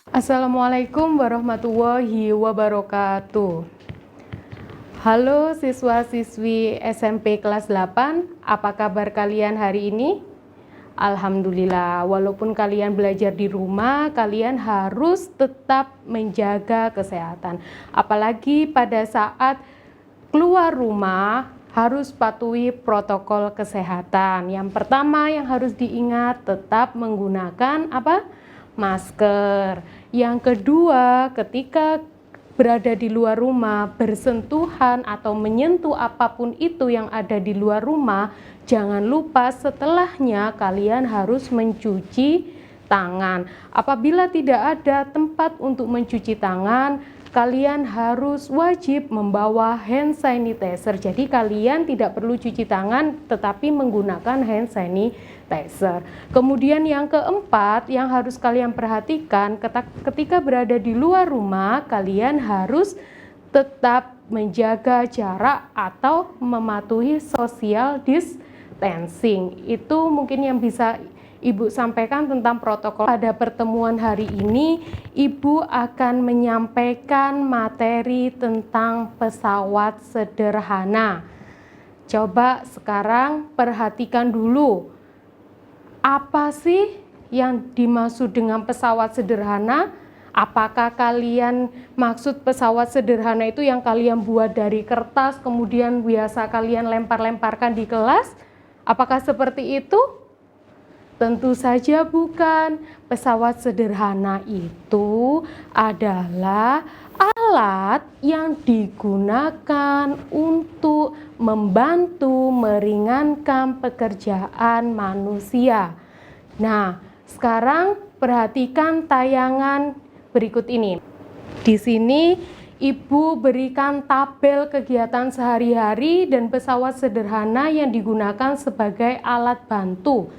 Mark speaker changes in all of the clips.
Speaker 1: Assalamualaikum warahmatullahi wabarakatuh. Halo siswa-siswi SMP kelas 8, apa kabar kalian hari ini? Alhamdulillah, walaupun kalian belajar di rumah, kalian harus tetap menjaga kesehatan. Apalagi pada saat keluar rumah, harus patuhi protokol kesehatan. Yang pertama yang harus diingat, tetap menggunakan masker. Yang kedua, ketika berada di luar rumah, bersentuhan atau menyentuh apapun itu yang ada di luar rumah, jangan lupa setelahnya kalian harus mencuci tangan. Apabila tidak ada tempat untuk mencuci tangan, kalian harus wajib membawa hand sanitizer. Jadi kalian tidak perlu cuci tangan tetapi menggunakan hand sanitizer. Kemudian yang keempat yang harus kalian perhatikan, ketika berada di luar rumah, kalian harus tetap menjaga jarak atau mematuhi social distancing. Itu mungkin yang bisa Ibu sampaikan tentang protokol. Pada pertemuan hari ini, Ibu akan menyampaikan materi tentang pesawat sederhana. Coba sekarang perhatikan dulu, apa sih yang dimaksud dengan pesawat sederhana? Apakah kalian maksud pesawat sederhana itu yang kalian buat dari kertas, kemudian biasa kalian lempar-lemparkan di kelas? Apakah seperti itu? Tentu saja bukan. Pesawat sederhana itu adalah alat yang digunakan untuk membantu meringankan pekerjaan manusia. Nah, sekarang perhatikan tayangan berikut ini. Di sini Ibu berikan tabel kegiatan sehari-hari dan pesawat sederhana yang digunakan sebagai alat bantu.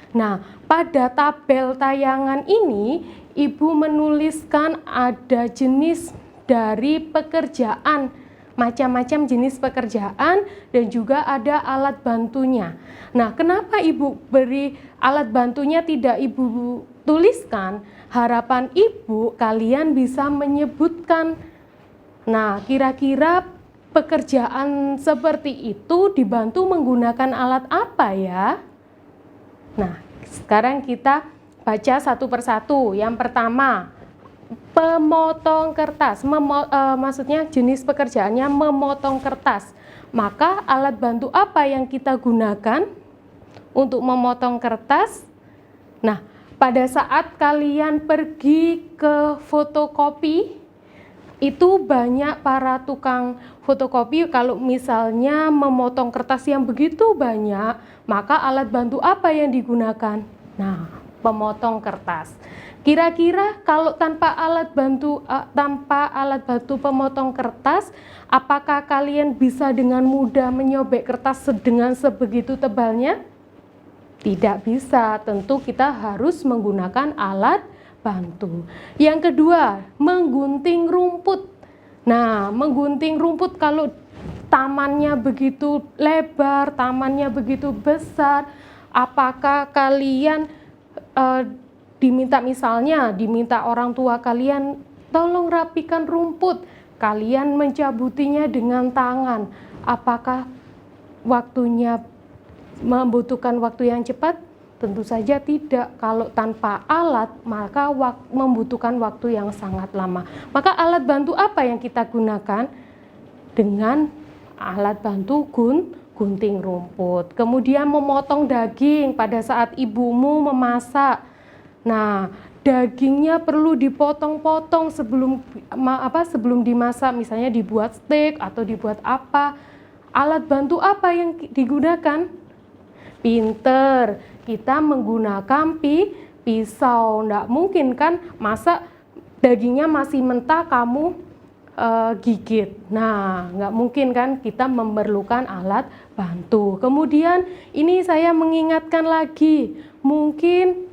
Speaker 1: Nah, pada tabel tayangan ini, Ibu menuliskan ada jenis dari pekerjaan, macam-macam jenis pekerjaan, dan juga ada alat bantunya. Nah, kenapa Ibu beri alat bantunya tidak Ibu tuliskan? Harapan Ibu kalian bisa menyebutkan. Nah, kira-kira pekerjaan seperti itu dibantu menggunakan alat apa ya? Nah, sekarang kita baca satu persatu. Yang pertama, pemotong kertas. Maksudnya jenis pekerjaannya memotong kertas. Maka alat bantu apa yang kita gunakan untuk memotong kertas? Nah, pada saat kalian pergi ke fotokopi, itu banyak para tukang fotokopi. Kalau misalnya memotong kertas yang begitu banyak, maka alat bantu apa yang digunakan? Nah, pemotong kertas. Kira-kira kalau tanpa alat bantu pemotong kertas, apakah kalian bisa dengan mudah menyobek kertas dengan sebegitu tebalnya? Tidak bisa, tentu kita harus menggunakan alat bantu. Yang kedua, menggunting rumput. Nah, menggunting rumput kalau tamannya begitu lebar, tamannya begitu besar, apakah kalian diminta orang tua kalian tolong rapikan rumput, kalian mencabutinya dengan tangan, apakah waktunya membutuhkan waktu yang cepat? Tentu saja tidak. Kalau tanpa alat, maka membutuhkan waktu yang sangat lama. Maka alat bantu apa yang kita gunakan? Dengan alat bantu gunting rumput. Kemudian memotong daging pada saat ibumu memasak. Nah, dagingnya perlu dipotong-potong sebelum dimasak, misalnya dibuat steak atau dibuat apa. Alat bantu apa yang digunakan? Pinter, kita menggunakan pisau. Nggak mungkin kan masak dagingnya masih mentah kamu gigit. Nah, nggak mungkin kan, kita memerlukan alat bantu. Kemudian ini saya mengingatkan lagi, mungkin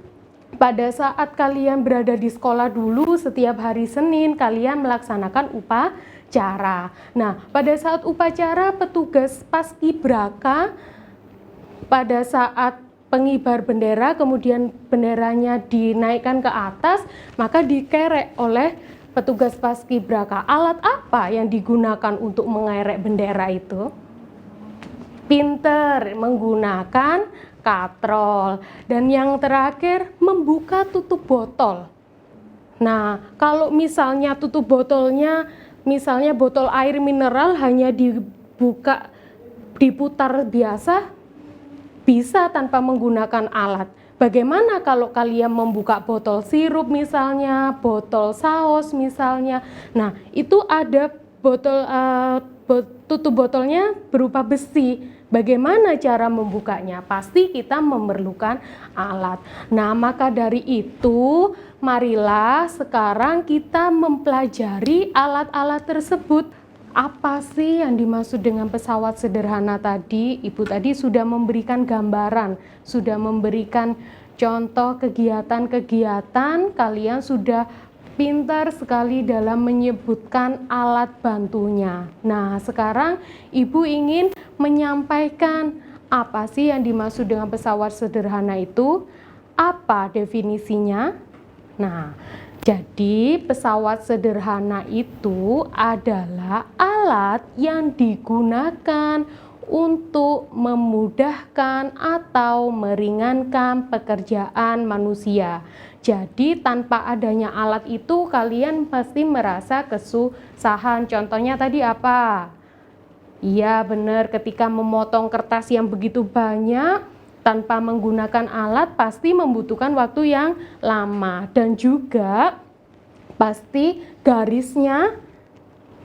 Speaker 1: pada saat kalian berada di sekolah dulu, setiap hari Senin kalian melaksanakan upacara. Nah, pada saat upacara petugas paskibraka pada saat pengibar bendera, kemudian benderanya dinaikkan ke atas, maka dikerek oleh petugas paskibraka. Alat apa yang digunakan untuk mengerek bendera itu? Pinter, menggunakan katrol. Dan yang terakhir, membuka tutup botol. Nah, kalau misalnya tutup botolnya, misalnya botol air mineral hanya dibuka, diputar biasa, bisa tanpa menggunakan alat. Bagaimana kalau kalian membuka botol sirup misalnya, botol saus misalnya. Nah, itu ada botol tutup botolnya berupa besi. Bagaimana cara membukanya? Pasti kita memerlukan alat. Nah, maka dari itu, marilah sekarang kita mempelajari alat-alat tersebut. Apa sih yang dimaksud dengan pesawat sederhana tadi? Ibu tadi sudah memberikan gambaran, sudah memberikan contoh kegiatan-kegiatan, kalian sudah pintar sekali dalam menyebutkan alat bantunya. Nah, sekarang Ibu ingin menyampaikan apa sih yang dimaksud dengan pesawat sederhana itu? Apa definisinya? Nah, jadi pesawat sederhana itu adalah alat yang digunakan untuk memudahkan atau meringankan pekerjaan manusia. Jadi tanpa adanya alat itu kalian pasti merasa kesusahan. Contohnya tadi apa? Iya benar, ketika memotong kertas yang begitu banyak tanpa menggunakan alat pasti membutuhkan waktu yang lama. Dan juga pasti garisnya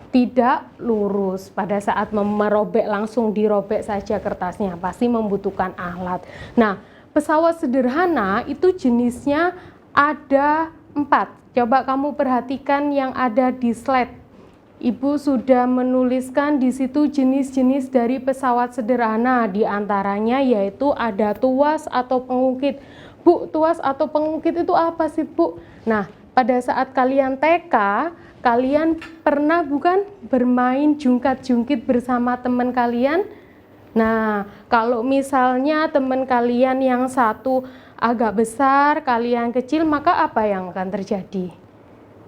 Speaker 1: tidak lurus. Pada saat merobek langsung dirobek saja kertasnya, pasti membutuhkan alat. Nah, pesawat sederhana itu jenisnya ada 4. Coba kamu perhatikan yang ada di slide. Ibu sudah menuliskan di situ jenis-jenis dari pesawat sederhana. Di antaranya yaitu ada tuas atau pengungkit. Bu, tuas atau pengungkit itu apa sih, Bu? Nah, pada saat kalian TK, kalian pernah bukan bermain jungkat-jungkit bersama teman kalian? Nah, kalau misalnya teman kalian yang satu agak besar, kalian kecil, maka apa yang akan terjadi?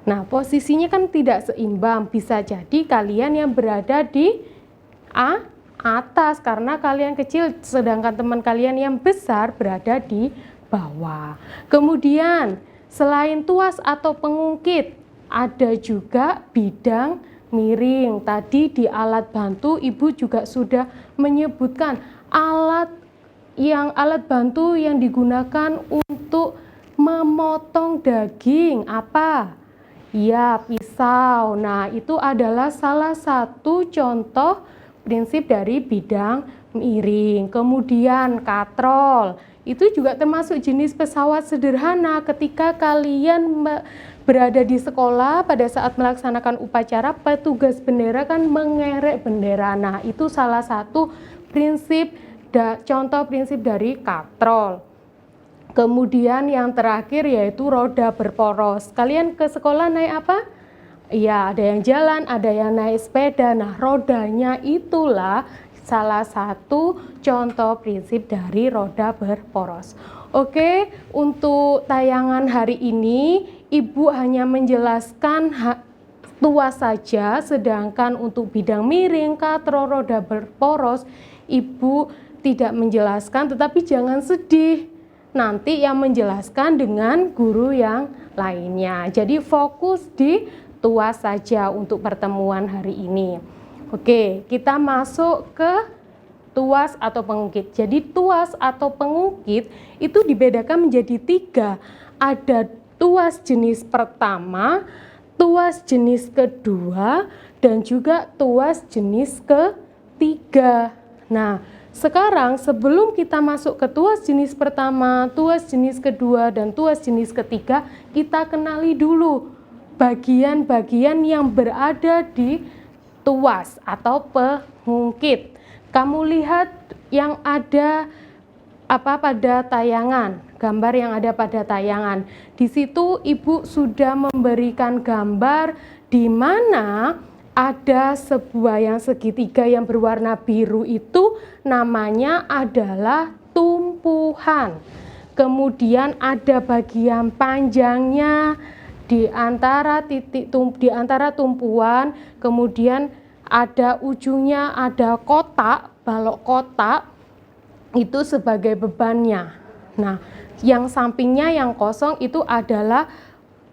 Speaker 1: Nah, posisinya kan tidak seimbang. Bisa jadi kalian yang berada di atas karena kalian kecil, sedangkan teman kalian yang besar berada di bawah. Kemudian, selain tuas atau pengungkit, ada juga bidang miring. Tadi di alat bantu Ibu juga sudah menyebutkan alat bantu yang digunakan untuk memotong daging. Apa? Ya, pisau. Nah, itu adalah salah satu contoh prinsip dari bidang miring. Kemudian katrol. Itu juga termasuk jenis pesawat sederhana. Ketika kalian berada di sekolah pada saat melaksanakan upacara, petugas bendera kan mengerek bendera. Nah, itu salah satu contoh prinsip dari katrol. Kemudian yang terakhir yaitu roda berporos. Kalian ke sekolah naik apa? Ya, ada yang jalan, ada yang naik sepeda. Nah, rodanya itulah salah satu contoh prinsip dari roda berporos. Oke, untuk tayangan hari ini Ibu hanya menjelaskan tuas saja, sedangkan untuk bidang miring, katrol, roda berporos Ibu tidak menjelaskan, tetapi jangan sedih. Nanti yang menjelaskan dengan guru yang lainnya. Jadi fokus di tuas saja untuk pertemuan hari ini. Oke, kita masuk ke tuas atau pengungkit. Jadi tuas atau pengungkit itu dibedakan menjadi 3. Ada tuas jenis pertama, tuas jenis kedua, dan juga tuas jenis ketiga. Nah, sekarang sebelum kita masuk ke tuas jenis pertama, tuas jenis kedua, dan tuas jenis ketiga, kita kenali dulu bagian-bagian yang berada di tuas atau pengungkit. Kamu lihat yang ada pada tayangan, gambar yang ada pada tayangan. Di situ Ibu sudah memberikan gambar di mana ada sebuah yang segitiga yang berwarna biru itu namanya adalah tumpu. keseluruhan. Kemudian ada bagian panjangnya di antara tumpuan, kemudian ada ujungnya, ada kotak, balok kotak itu sebagai bebannya. Nah, yang sampingnya yang kosong itu adalah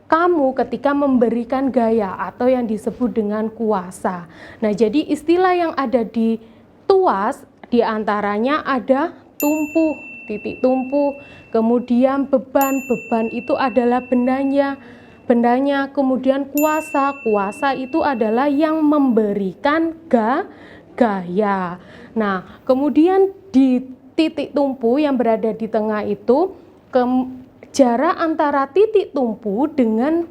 Speaker 1: kamu ketika memberikan gaya atau yang disebut dengan kuasa. Nah, jadi istilah yang ada di tuas diantaranya ada tumpu, titik tumpu, kemudian beban itu adalah bendanya, kemudian kuasa itu adalah yang memberikan gaya. Nah, kemudian di titik tumpu yang berada di tengah itu, jarak antara titik tumpu dengan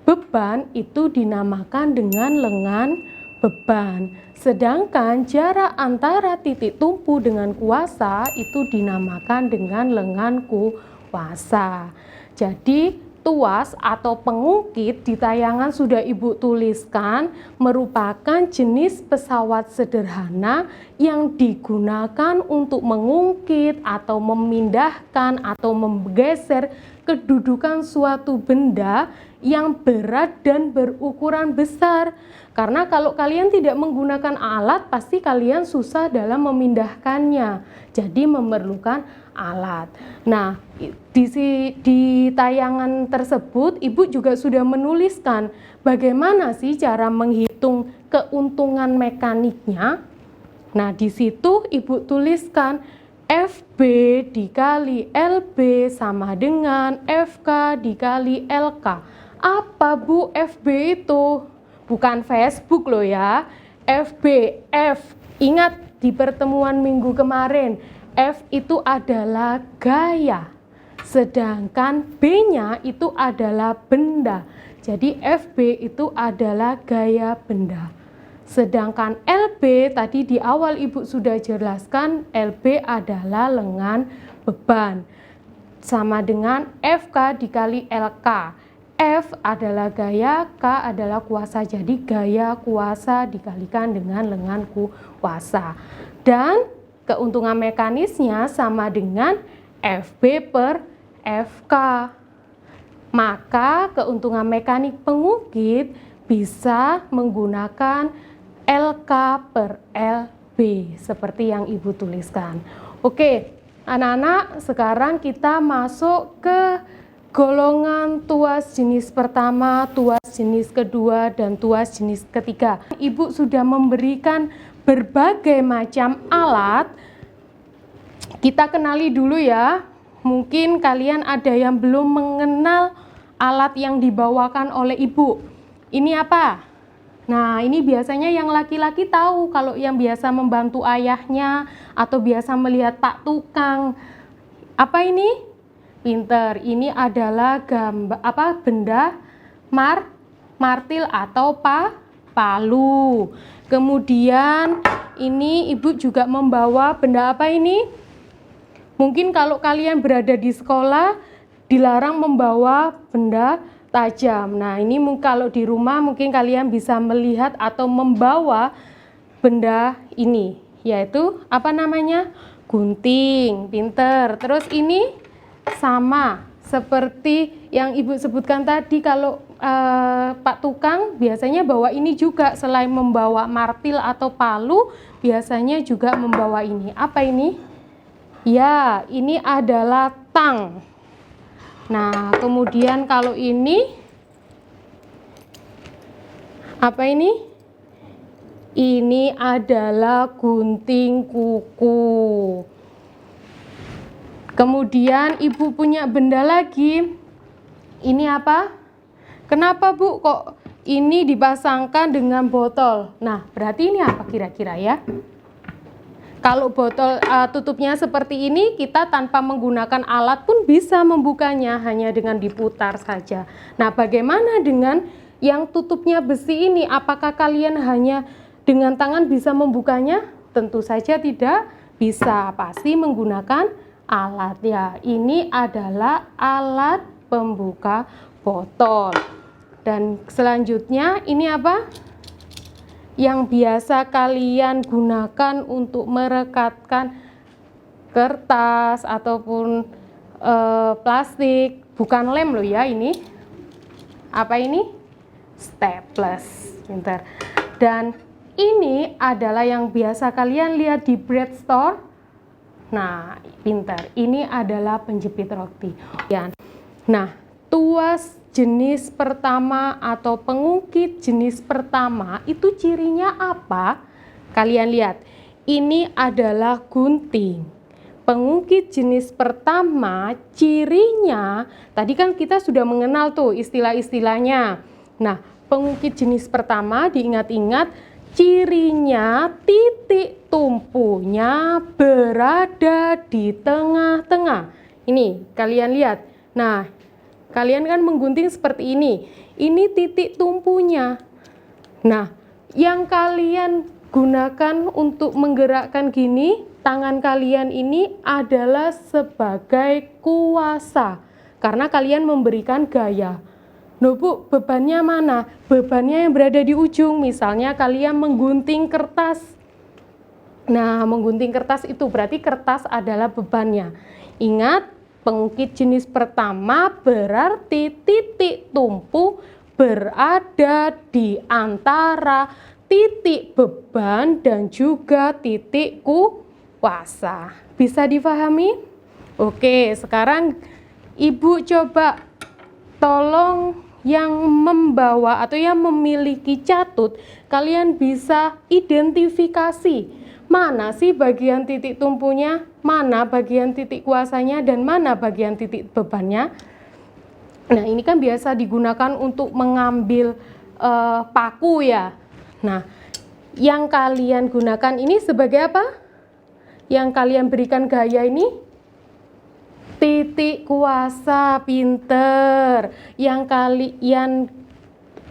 Speaker 1: beban itu dinamakan dengan lengan beban. Sedangkan jarak antara titik tumpu dengan kuasa itu dinamakan dengan lengan kuasa. Jadi tuas atau pengungkit di tayangan sudah Ibu tuliskan merupakan jenis pesawat sederhana yang digunakan untuk mengungkit atau memindahkan atau menggeser kedudukan suatu benda yang berat dan berukuran besar. Karena kalau kalian tidak menggunakan alat, pasti kalian susah dalam memindahkannya. Jadi memerlukan alat. Nah, di tayangan tersebut Ibu juga sudah menuliskan bagaimana sih cara menghitung keuntungan mekaniknya. Nah, di situ Ibu tuliskan FB dikali LB sama dengan FK dikali LK. Apa Bu FB itu? Bukan Facebook loh ya. FB, F. Ingat di pertemuan minggu kemarin, F itu adalah gaya. Sedangkan B-nya itu adalah benda. Jadi FB itu adalah gaya benda. Sedangkan LB tadi di awal Ibu sudah jelaskan, LB adalah lengan beban. Sama dengan FK dikali LK. F adalah gaya, K adalah kuasa. Jadi gaya kuasa dikalikan dengan lengan kuasa. Dan keuntungan mekanisnya sama dengan FB per FK. Maka keuntungan mekanik pengungkit bisa menggunakan LK per LB seperti yang Ibu tuliskan. Oke, anak-anak, sekarang kita masuk ke golongan tuas jenis pertama, tuas jenis kedua, dan tuas jenis ketiga. Ibu sudah memberikan berbagai macam alat. Kita kenali dulu ya. Mungkin kalian ada yang belum mengenal alat yang dibawakan oleh Ibu. Ini apa? Nah, ini biasanya yang laki-laki tahu, kalau yang biasa membantu ayahnya atau biasa melihat Pak Tukang. Apa ini? Pinter. Ini adalah benda martil atau palu. Kemudian ini Ibu juga membawa benda apa ini? Mungkin kalau kalian berada di sekolah dilarang membawa benda tajam. Nah, ini kalau di rumah mungkin kalian bisa melihat atau membawa benda ini, yaitu apa namanya? Gunting. Pinter. Terus ini sama seperti yang Ibu sebutkan tadi, kalau Pak Tukang biasanya bawa ini juga, selain membawa martil atau palu, biasanya juga membawa ini. Apa ini? Ya, ini adalah tang. Nah, kemudian kalau ini, apa ini? Ini adalah gunting kuku. Kemudian Ibu punya benda lagi. Ini apa? Kenapa Bu kok ini dipasangkan dengan botol? Nah, berarti ini apa kira-kira ya? Kalau botol tutupnya seperti ini, kita tanpa menggunakan alat pun bisa membukanya, hanya dengan diputar saja. Nah, bagaimana dengan yang tutupnya besi ini? Apakah kalian hanya dengan tangan bisa membukanya? Tentu saja tidak bisa, pasti menggunakan alat ya. Ini adalah alat pembuka botol. Dan selanjutnya ini apa? Yang biasa kalian gunakan untuk merekatkan kertas ataupun plastik, bukan lem loh ya ini. Apa ini? Staples. Pintar. Dan ini adalah yang biasa kalian lihat di bread store. Nah, pintar. Ini adalah penjepit roti. Nah, tuas jenis pertama atau pengungkit jenis pertama itu cirinya apa? Kalian lihat, ini adalah gunting. Pengungkit jenis pertama cirinya, tadi kan kita sudah mengenal tuh istilah-istilahnya. Nah, pengungkit jenis pertama diingat-ingat, cirinya titik tumpunya berada di tengah-tengah. Ini kalian lihat. Nah, kalian kan menggunting seperti ini. Ini titik tumpunya. Nah, yang kalian gunakan untuk menggerakkan gini, tangan kalian ini adalah sebagai kuasa. Karena kalian memberikan gaya. Loh Bu, bebannya mana? Bebannya yang berada di ujung. Misalnya kalian menggunting kertas. Nah, menggunting kertas itu berarti kertas adalah bebannya. Ingat, pengungkit jenis pertama berarti titik tumpu berada di antara titik beban dan juga titik kuasa. Bisa difahami? Oke, sekarang Ibu coba tolong yang membawa atau yang memiliki catut, kalian bisa identifikasi mana sih bagian titik tumpunya, mana bagian titik kuasanya, dan mana bagian titik bebannya. Nah, ini kan biasa digunakan untuk mengambil paku ya. Nah, yang kalian gunakan ini sebagai apa? Yang kalian berikan gaya ini? Titik kuasa, pinter. Yang kalian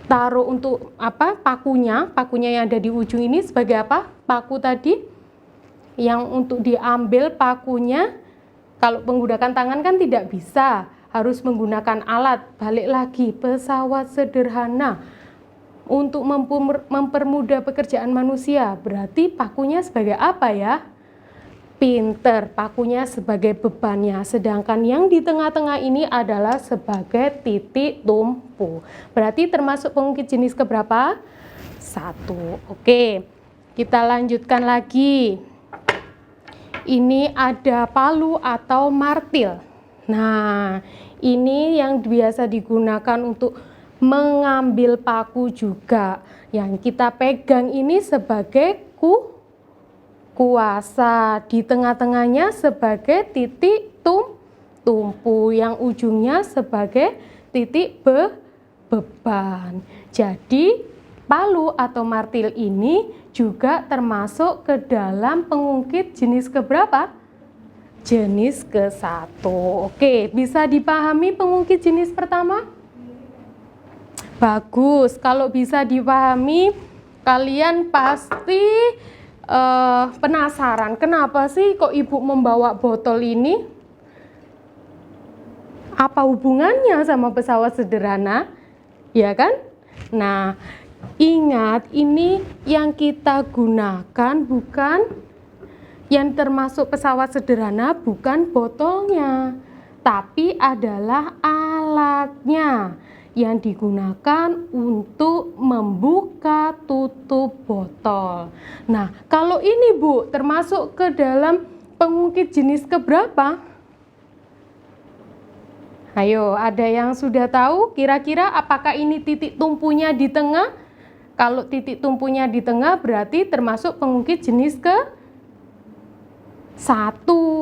Speaker 1: taruh untuk apa? Pakunya yang ada di ujung ini sebagai apa? Paku tadi. Yang untuk diambil pakunya, kalau menggunakan tangan kan tidak bisa, harus menggunakan alat. Balik lagi, pesawat sederhana untuk mempermudah pekerjaan manusia. Berarti pakunya sebagai apa ya? Pinter, pakunya sebagai bebannya, sedangkan yang di tengah-tengah ini adalah sebagai titik tumpu. Berarti termasuk pengungkit jenis keberapa? 1. Oke, kita lanjutkan lagi. Ini ada palu atau martil. Nah, ini yang biasa digunakan untuk mengambil paku juga. Yang kita pegang ini sebagai kuasa, di tengah-tengahnya sebagai titik tumpu, yang ujungnya sebagai titik beban. Jadi palu atau martil ini juga termasuk ke dalam pengungkit jenis keberapa? Jenis ke-1. Oke, bisa dipahami pengungkit jenis pertama? Bagus, kalau bisa dipahami, kalian pasti penasaran, kenapa sih kok Ibu membawa botol ini? Apa hubungannya sama pesawat sederhana? Ya kan? Nah, ingat ini yang kita gunakan bukan, yang termasuk pesawat sederhana bukan botolnya, tapi adalah alatnya yang digunakan untuk membuka tutup botol. Nah, kalau ini Bu, termasuk ke dalam pengungkit jenis keberapa? Ayo, ada yang sudah tahu kira-kira apakah ini titik tumpunya di tengah? Kalau titik tumpunya di tengah berarti termasuk pengungkit jenis ke-1.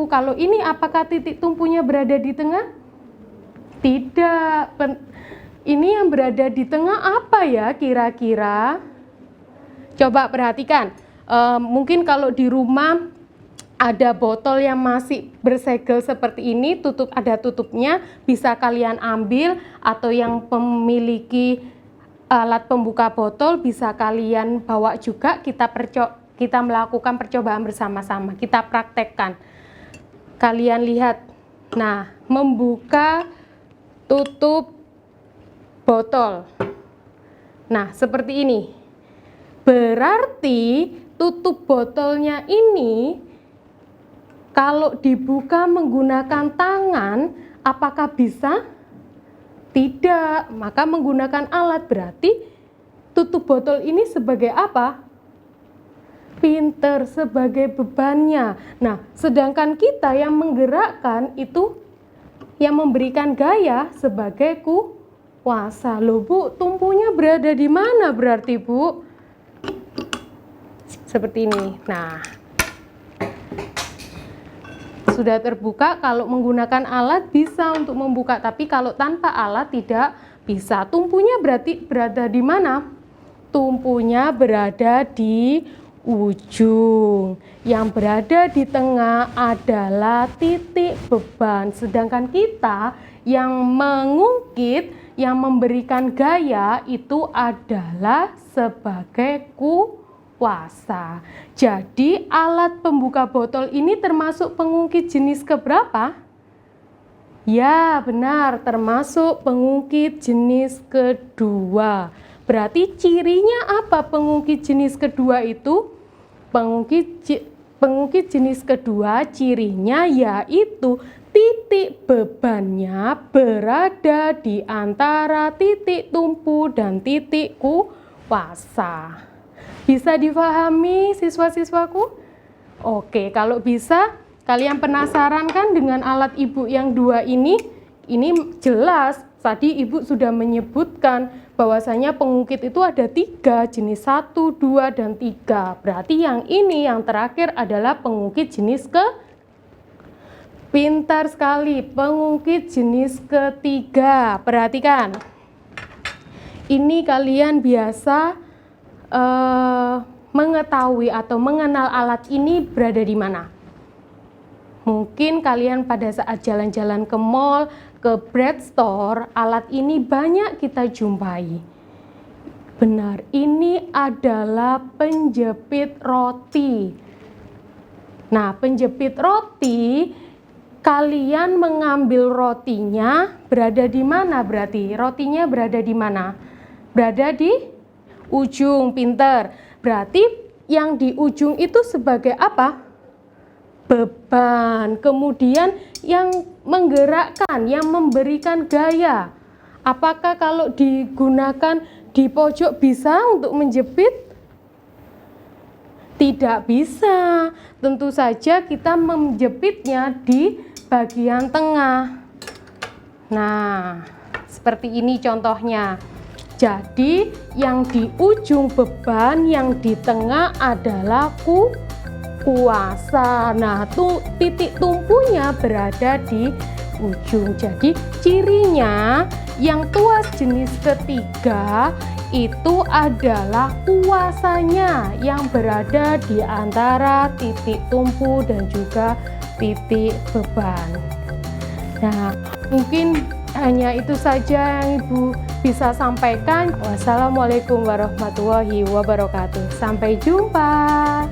Speaker 1: Kalau ini apakah titik tumpunya berada di tengah? Tidak. Ini yang berada di tengah apa ya kira-kira? Coba perhatikan, mungkin kalau di rumah ada botol yang masih bersegel seperti ini, ada tutupnya, bisa kalian ambil, atau yang memiliki alat pembuka botol bisa kalian bawa juga, kita melakukan percobaan bersama-sama, kita praktekkan. Kalian lihat, nah, membuka tutup botol. Nah, seperti ini. Berarti tutup botolnya ini Kalau dibuka menggunakan tangan, apakah bisa? Tidak, maka menggunakan alat. Berarti tutup botol ini sebagai apa? Pinter, sebagai bebannya. Nah, sedangkan kita yang menggerakkan itu, yang memberikan gaya sebagai kuasa. Loh Bu, tumpunya berada di mana berarti Bu? Seperti ini. Nah, sudah terbuka. Kalau menggunakan alat bisa untuk membuka, tapi kalau tanpa alat tidak bisa. Tumpunya berarti berada di mana? Tumpunya berada di ujung. Yang berada di tengah adalah titik beban. Sedangkan kita yang mengungkit, yang memberikan gaya itu adalah sebagai kuasa. Jadi alat pembuka botol ini termasuk pengungkit jenis keberapa? Ya, benar, termasuk pengungkit jenis kedua. Berarti cirinya apa pengungkit jenis kedua itu? Pengungkit jenis kedua cirinya yaitu titik bebannya berada di antara titik tumpu dan titik kuasa. Bisa difahami siswa-siswaku? Oke, kalau bisa, kalian penasaran kan dengan alat ibu yang dua ini? Ini jelas, tadi ibu sudah menyebutkan bahwasanya pengungkit itu ada 3, jenis 1, 2, dan 3. Berarti yang ini, yang terakhir adalah pengungkit jenis Pintar sekali, pengungkit jenis ketiga. Perhatikan, ini kalian biasa mengetahui atau mengenal alat ini berada di mana? Mungkin kalian pada saat jalan-jalan ke mall, ke bread store, alat ini banyak kita jumpai. Benar, ini adalah penjepit roti. Nah, penjepit roti, kalian mengambil rotinya berada di mana berarti? Rotinya berada di mana? Berada di ujung. Pinter. Berarti yang di ujung itu sebagai apa? Beban. Kemudian yang menggerakkan, yang memberikan gaya. Apakah kalau digunakan di pojok bisa untuk menjepit? Tidak bisa. Tentu saja kita menjepitnya di bagian tengah. Nah, seperti ini contohnya. Jadi yang di ujung beban, yang di tengah adalah kuasa. Nah, titik tumpunya berada di ujung. Jadi cirinya yang tuas jenis ketiga itu adalah kuasanya yang berada di antara titik tumpu dan juga titik beban. Nah, mungkin hanya itu saja yang Ibu bisa sampaikan. Wassalamualaikum warahmatullahi wabarakatuh. Sampai jumpa.